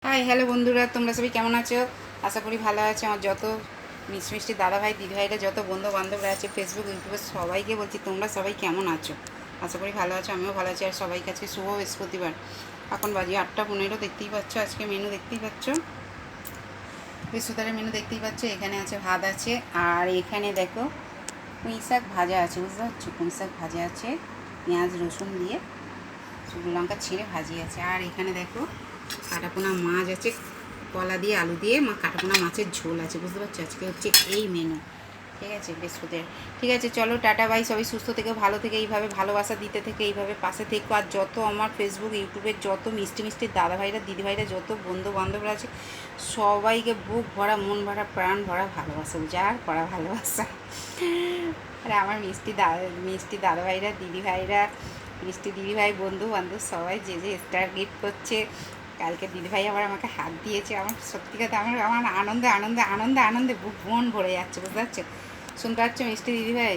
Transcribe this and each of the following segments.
Hi hello বন্ধুরা, তোমরা সবাই কেমন আছো? আশা করি ভালো আছো। আমার যত মিষ্টি মিষ্টি দাদাভাই দিদিভাইরা যত বন্ধু বান্ধবরা আছে ফেসবুক ইউটিউবে সবাইকে বলছি তোমরা সবাই কেমন আছো। আশা করি ভালো আছো, আমিও ভালো আছি। আর সবাইকে আজকে শুভ বৃহস্পতিবার, এখন বাজে 8টা 15। দেখতেই পাচ্ছ আজকে মেনু দেখতেই পাচ্ছ, বৃহস্পতিবারের মেনু দেখতেই পাচ্ছ। এখানে আছে ভাত আছে, আর এখানে দেখো পুঁই শাক ভাজা আছে, বুঝতে পারছো? পুঁই শাক ভাজা আছে, পেঁয়াজ রসুন দিয়ে শুকনো লঙ্কা ছিঁড়ে ভাজি আছে। আর এখানে দেখো কাটাপোনা মাছ আছে, কলা দিয়ে আলু দিয়ে কাটাপোনা মাছের ঝোল আছে, বুঝতে পারছো? আজকে হচ্ছে এই মেনু, ঠিক আছে বৃহস্পতিবার। ঠিক আছে, চলো টাটা বাই। সবাই সুস্থ থেকে ভালো থেকে এইভাবে ভালোবাসা দিতে থেকে এইভাবে পাশে থেকো। আর যত আমার ফেসবুক ইউটিউবের যত মিষ্টি মিষ্টি দাদাভাইরা দিদিভাইরা যত বন্ধু বান্ধবরা আছে সবাইকে বুক ভরা মন ভরা প্রাণ ভরা ভালোবাসা, যার করা ভালোবাসা। আর আমার মিষ্টি দাদাভাইরা দিদিভাইরা, মিষ্টি দিদিভাই বন্ধু বান্ধব সবাই যে যে স্টার গিফট করছে। কালকে দিদিভাই আবার আমাকে হাত দিয়েছে, আমার সত্যি কথা আমার আমার আনন্দে আনন্দে আনন্দে আনন্দে বুক মন ভরে যাচ্ছে, বুঝতে পারছো? শুনতে পাচ্ছ মিষ্টি দিদিভাই,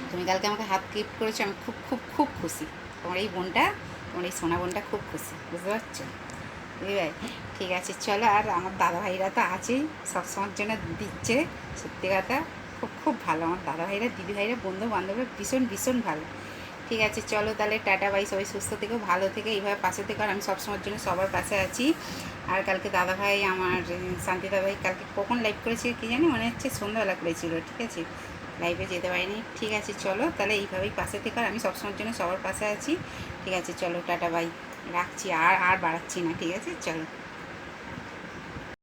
তুমি কালকে আমাকে হাত গিফট করেছো, আমি খুব খুব খুব খুশি। তোমার এই বোনটা, তোমার এই সোনা বোনটা খুব খুশি, বুঝতে পারছো দিদিভাই? ঠিক আছে চলো। আর আমার দাদাভাইরা তো আছেই, সবসময়ের জন্য দিচ্ছে। সত্যি কথা খুব খুব ভালো আমার দাদাভাইরা দিদিভাইরা বন্ধু বান্ধবরা, ভীষণ ভীষণ ভালো। ঠিক আছে চলো তাহলে টাটা বাই। সবাই সুস্থ থেকো ভালো থেকে এইভাবে পাশে থেকো। আর আমি সবসময়ের জন্য সবার পাশে আছি। আর কালকে দাদাভাই আমার শান্তি দাদাভাই কালকে কখন লাইভ করেছে কি জানি, মনে হচ্ছে সন্ধ্যাবেলা করেছিল। ঠিক আছে, লাইভে যেতে পারিনি। ঠিক আছে চলো তাহলে এইভাবেই পাশে থেকো, আর আমি সবসময়ের জন্য সবার পাশে আছি। ঠিক আছে চলো টাটা বাই, রাখছি। আর আর বাড়াচ্ছি না, ঠিক আছে চলো।